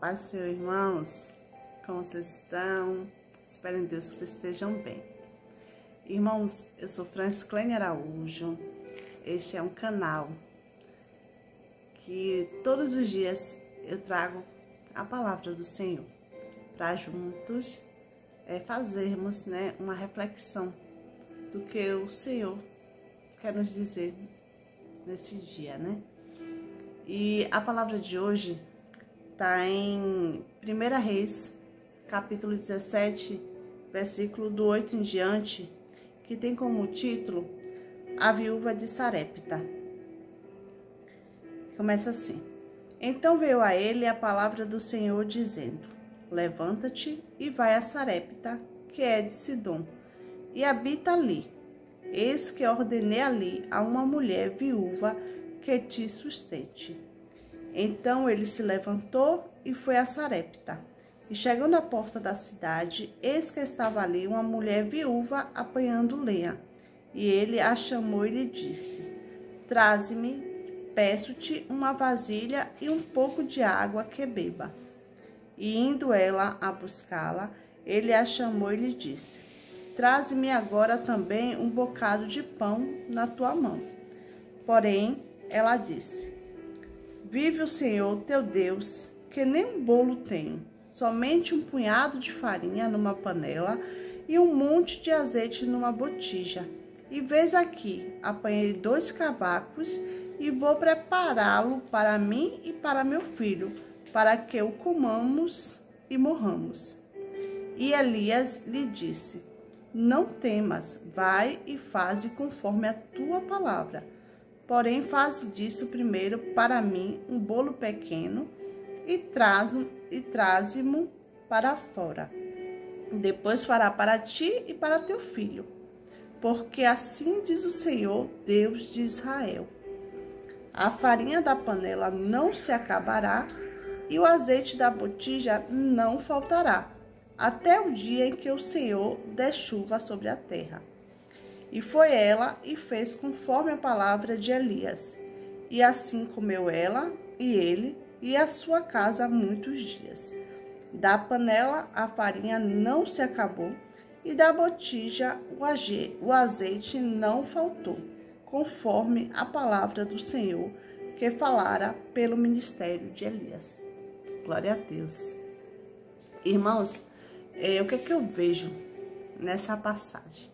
Paz, Senhor, irmãos. Como vocês estão? Espero em Deus que vocês estejam bem. Irmãos, eu sou Francilene Araújo. Este é um canal que todos os dias eu trago a palavra do Senhor para juntos fazermos uma reflexão do que o Senhor quer nos dizer nesse dia, E a palavra de hoje está em 1 Reis, capítulo 17, versículo do 8 em diante, que tem como título A Viúva de Sarepta. Começa assim: Então veio a ele a palavra do Senhor, dizendo: Levanta-te e vai a Sarepta, que é de Sidom, e habita ali. Eis que ordenei ali a uma mulher viúva que te sustente. Então ele se levantou e foi a Sarepta. E chegando à porta da cidade, eis que estava ali uma mulher viúva apanhando lenha. E ele a chamou e lhe disse: Traze-me, peço-te, uma vasilha e um pouco de água que beba. E indo ela a buscá-la, ele a chamou e lhe disse: Traze-me agora também um bocado de pão na tua mão. Porém, ela disse: Vive o Senhor teu Deus, que nem um bolo tenho, somente um punhado de farinha numa panela e um monte de azeite numa botija. E vês aqui, apanhei 2 cavacos e vou prepará-lo para mim e para meu filho, para que o comamos e morramos. E Elias lhe disse: Não temas, vai e faze conforme a tua palavra. Porém, faze disso primeiro para mim um bolo pequeno e traze-mo para fora. Depois fará para ti e para teu filho. Porque assim diz o Senhor, Deus de Israel: A farinha da panela não se acabará e o azeite da botija não faltará, até o dia em que o Senhor der chuva sobre a terra. E foi ela e fez conforme a palavra de Elias. E assim comeu ela e ele e a sua casa muitos dias. Da panela a farinha não se acabou, e da botija o azeite não faltou, conforme a palavra do Senhor que falara pelo ministério de Elias. Glória a Deus. Irmãos, o que eu vejo nessa passagem?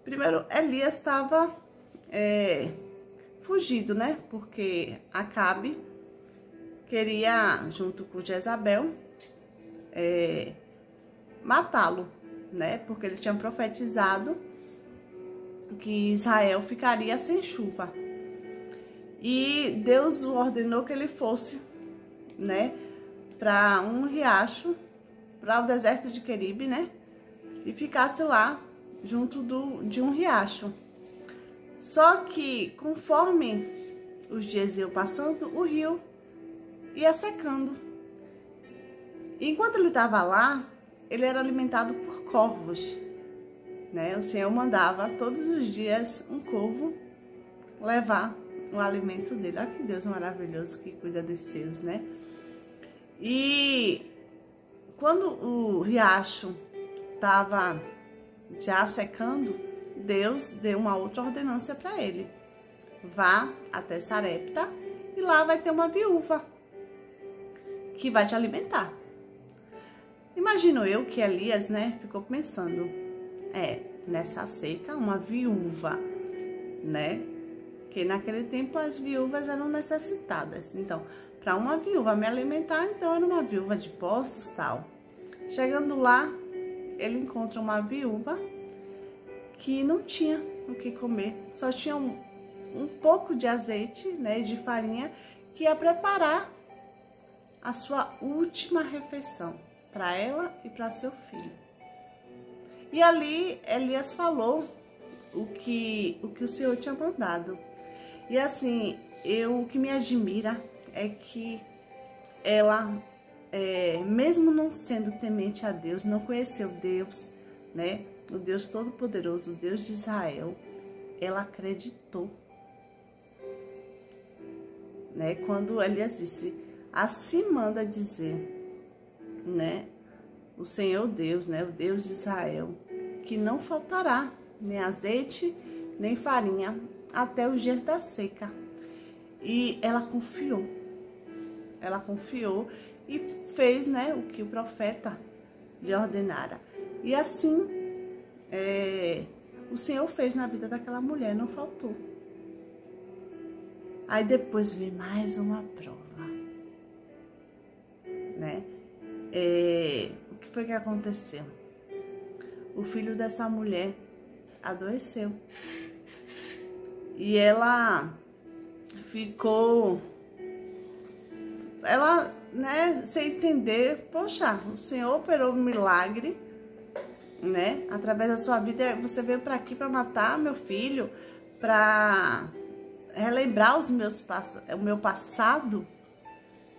Primeiro, Elias estava fugido, Porque Acabe queria, junto com Jezabel, matá-lo, Porque ele tinha profetizado que Israel ficaria sem chuva. E Deus o ordenou que ele fosse, para um riacho, para o deserto de Queribe, E ficasse lá junto de um riacho. Só que, conforme os dias iam passando, o rio ia secando. E enquanto ele estava lá, ele era alimentado por corvos, O Senhor mandava todos os dias um corvo levar o alimento dele. Olha que Deus maravilhoso que cuida de seus, E quando o riacho estava já secando, Deus deu uma outra ordenança para ele: vá até Sarepta e lá vai ter uma viúva que vai te alimentar. Imagino eu que Elias, ficou pensando: nessa seca, uma viúva, Que naquele tempo as viúvas eram necessitadas. Então, para uma viúva me alimentar, então era uma viúva de postos, tal. Chegando lá, ele encontra uma viúva que não tinha o que comer, só tinha um pouco de azeite, de farinha, que ia preparar a sua última refeição para ela e para seu filho. E ali Elias falou o que o Senhor tinha mandado. E assim, o que me admira é que ela, mesmo não sendo temente a Deus, não conheceu Deus, o Deus Todo-Poderoso, o Deus de Israel, ela acreditou. Quando Elias disse: Assim manda dizer, né, o Senhor Deus, né, o Deus de Israel, que não faltará nem azeite, nem farinha, até os dias da seca. E ela confiou e fez, né, o que o profeta lhe ordenara. E assim, o Senhor fez na vida daquela mulher, não faltou. Aí depois veio mais uma prova, né? O que foi que aconteceu? O filho dessa mulher adoeceu. E ela ficou, né, sem entender, poxa, o Senhor operou um milagre, né? Através da sua vida, você veio para aqui para matar meu filho, para relembrar o meu passado,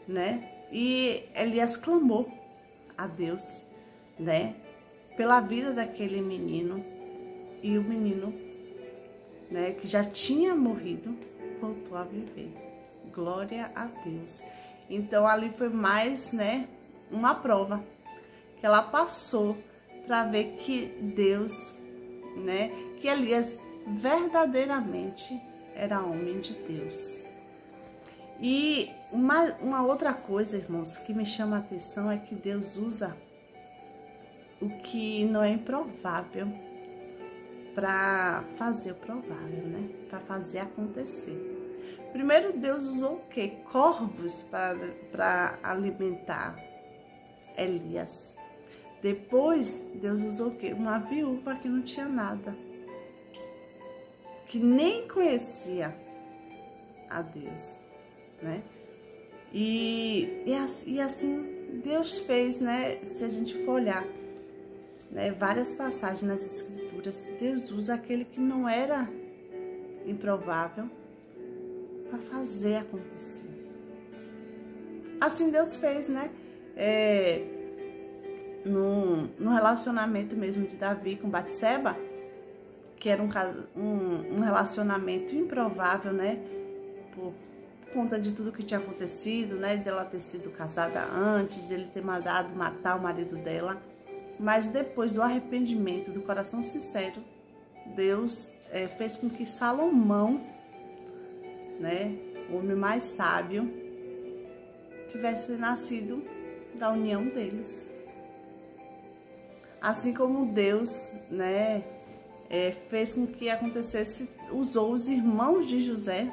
né? E Elias clamou a Deus, né, pela vida daquele menino, e o menino, né, que já tinha morrido, voltou a viver. Glória a Deus. Então ali foi mais, né, uma prova que ela passou para ver que Deus, né, que Elias verdadeiramente era homem de Deus. E uma outra coisa, irmãos, que me chama a atenção é que Deus usa o que não é improvável para fazer o provável, né? Para fazer acontecer. Primeiro, Deus usou o quê? Corvos para alimentar Elias. Depois, Deus usou o quê? Uma viúva que não tinha nada, que nem conhecia a Deus, né? E assim Deus fez, né? Se a gente for olhar, né, várias passagens nas Escrituras, Deus usa aquele que não era improvável para fazer acontecer. Assim Deus fez, né? No relacionamento mesmo de Davi com Batseba, que era um relacionamento improvável, né? Por conta de tudo que tinha acontecido, né? De ela ter sido casada antes, de ele ter mandado matar o marido dela. Mas depois do arrependimento, do coração sincero, Deus fez com que Salomão, né, o homem mais sábio, tivesse nascido da união deles. Assim como Deus, né, fez com que acontecesse, usou os irmãos de José,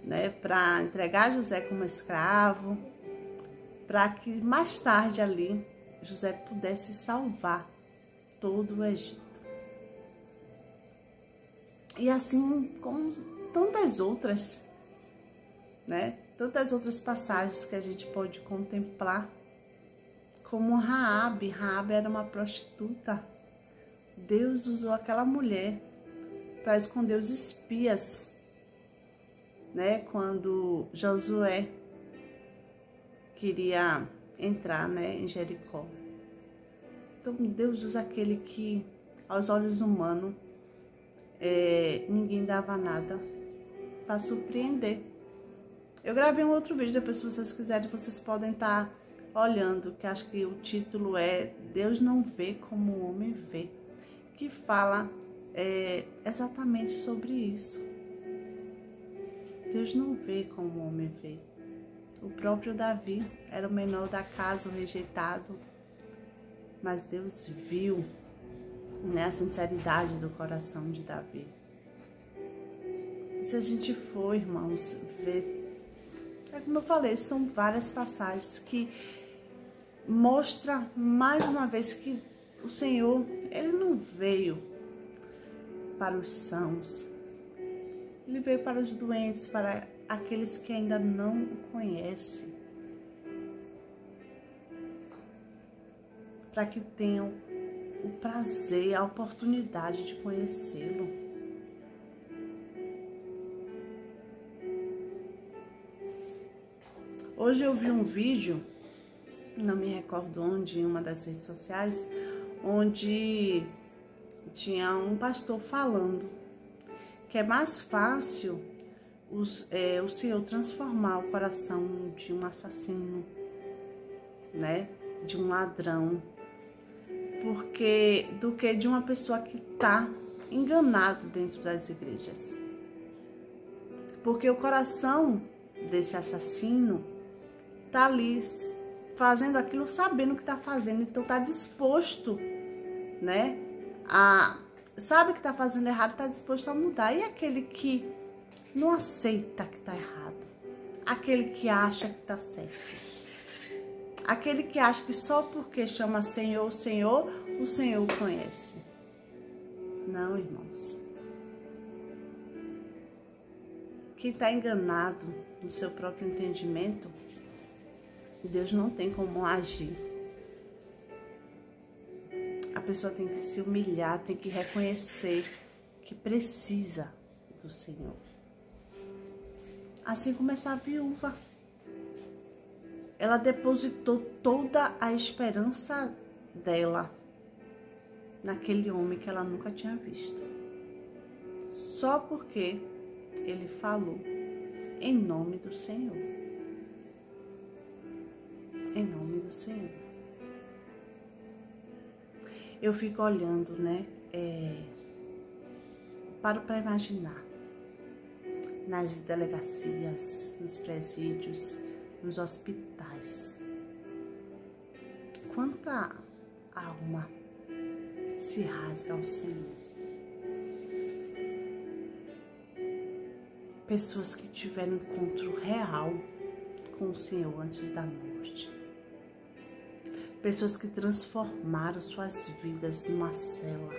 né, para entregar José como escravo, para que mais tarde ali José pudesse salvar todo o Egito. E assim como tantas outras, né? Tantas outras passagens que a gente pode contemplar, como Raabe. Raabe era uma prostituta. Deus usou aquela mulher para esconder os espias, né? Quando Josué queria entrar, né, em Jericó. Então Deus usa aquele que aos olhos humanos ninguém dava nada, para surpreender. Eu gravei um outro vídeo, depois se vocês quiserem vocês podem estar olhando, que acho que o título é Deus não vê como o homem vê, que fala exatamente sobre isso. Deus não vê como o homem vê. O próprio Davi era o menor da casa, o rejeitado, mas Deus viu, né, a sinceridade do coração de Davi. E se a gente for, irmãos, ver, como eu falei, são várias passagens que mostram mais uma vez que o Senhor, Ele não veio para os sãos, Ele veio para os doentes, para aqueles que ainda não o conhecem, para que tenham o prazer, a oportunidade de conhecê-lo. Hoje eu vi um vídeo, não me recordo onde, em uma das redes sociais, onde tinha um pastor falando que é mais fácil o Senhor transformar o coração de um assassino, né? De um ladrão, do que de uma pessoa que está enganado dentro das igrejas. Porque o coração desse assassino está ali fazendo aquilo sabendo o que está fazendo, então está disposto, né? Sabe que está fazendo errado, está disposto a mudar. E aquele que não aceita que está errado, aquele que acha que está certo, aquele que acha que só porque chama Senhor, Senhor, o Senhor conhece. Não, irmãos. Quem está enganado no seu próprio entendimento, Deus não tem como agir. A pessoa tem que se humilhar, tem que reconhecer que precisa do Senhor. Assim como essa viúva. Ela depositou toda a esperança dela naquele homem que ela nunca tinha visto. Só porque ele falou em nome do Senhor. Em nome do Senhor. Eu fico olhando, né? Paro para imaginar. Nas delegacias, nos presídios, nos hospitais. Quanta alma se rasga ao Senhor. Pessoas que tiveram encontro real com o Senhor antes da morte. Pessoas que transformaram suas vidas numa cela.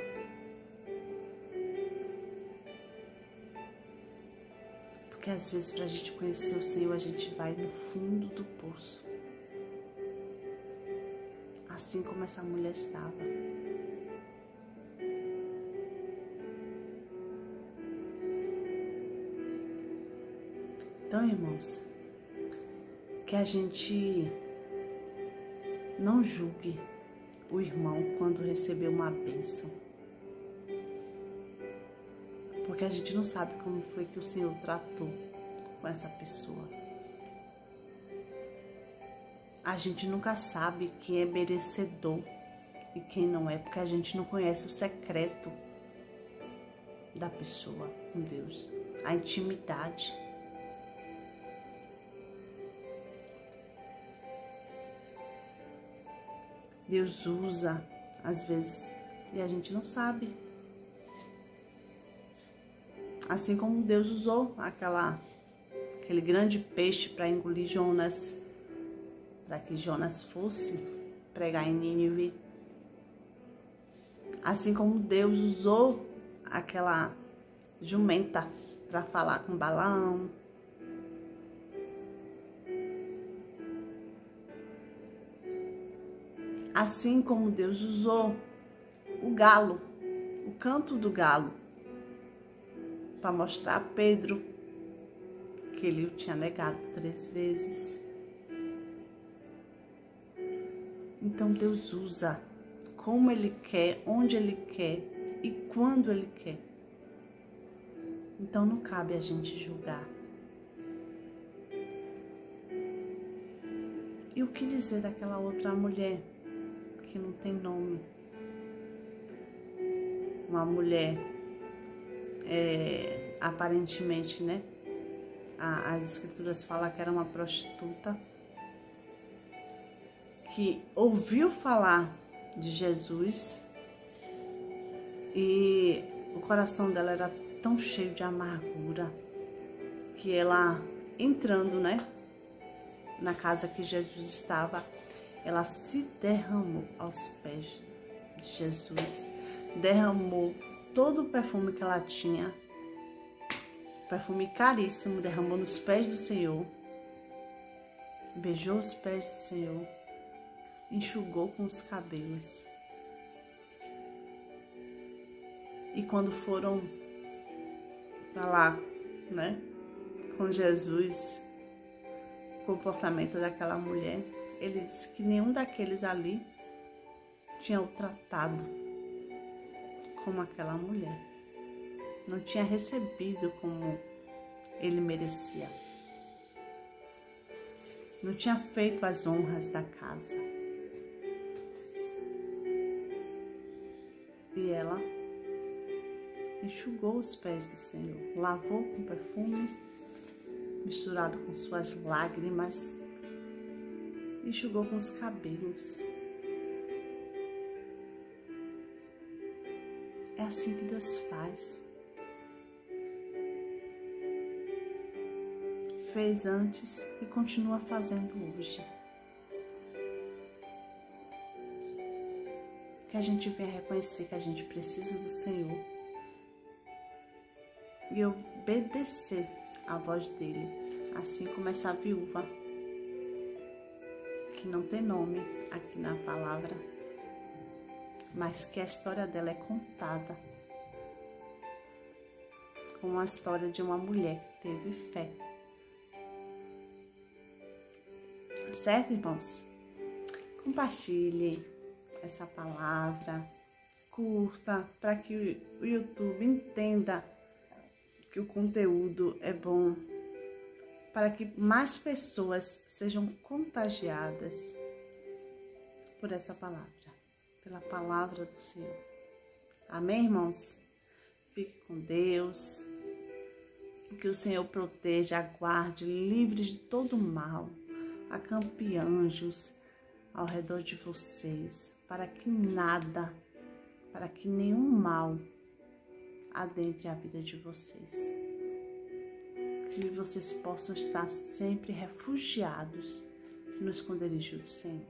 Porque às vezes para a gente conhecer o Senhor, a gente vai no fundo do poço. Assim como essa mulher estava. Então, irmãos, que a gente não julgue o irmão quando recebeu uma bênção. Porque a gente não sabe como foi que o Senhor tratou com essa pessoa. A gente nunca sabe quem é merecedor e quem não é, porque a gente não conhece o secreto da pessoa com Deus, a intimidade. Deus usa, às vezes, e a gente não sabe. Assim como Deus usou aquele grande peixe para engolir Jonas, para que Jonas fosse pregar em Nínive. Assim como Deus usou aquela jumenta para falar com Balaão. Assim como Deus usou o galo, o canto do galo, para mostrar a Pedro que ele o tinha negado 3 vezes. Então Deus usa como Ele quer, onde Ele quer e quando Ele quer. Então não cabe a gente julgar. E o que dizer daquela outra mulher que não tem nome? Uma mulher, aparentemente, né? As escrituras falam que era uma prostituta que ouviu falar de Jesus e o coração dela era tão cheio de amargura que ela, entrando, né, na casa que Jesus estava, ela se derramou aos pés de Jesus, derramou todo o perfume que ela tinha, perfume caríssimo, derramou nos pés do Senhor, beijou os pés do Senhor, enxugou com os cabelos. E quando foram para lá, né, com Jesus, o comportamento daquela mulher, ele disse que nenhum daqueles ali tinha o tratado como aquela mulher. Não tinha recebido como ele merecia. Não tinha feito as honras da casa. E ela enxugou os pés do Senhor, lavou com perfume, misturado com suas lágrimas, enxugou com os cabelos. É assim que Deus faz. Fez antes e continua fazendo hoje. Que a gente venha reconhecer que a gente precisa do Senhor e obedecer à voz dele, assim como essa viúva, que não tem nome aqui na palavra, mas que a história dela é contada como a história de uma mulher que teve fé. Certo, irmãos? Compartilhe essa palavra, curta, para que o YouTube entenda que o conteúdo é bom, para que mais pessoas sejam contagiadas por essa palavra, pela palavra do Senhor. Amém, irmãos? Fique com Deus, que o Senhor proteja, guarde, livre de todo mal, acampe anjos ao redor de vocês, para que nada, para que nenhum mal adentre a vida de vocês. Que vocês possam estar sempre refugiados no esconderijo do Senhor.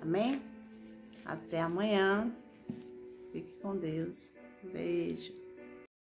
Amém? Até amanhã. Fique com Deus. Beijo.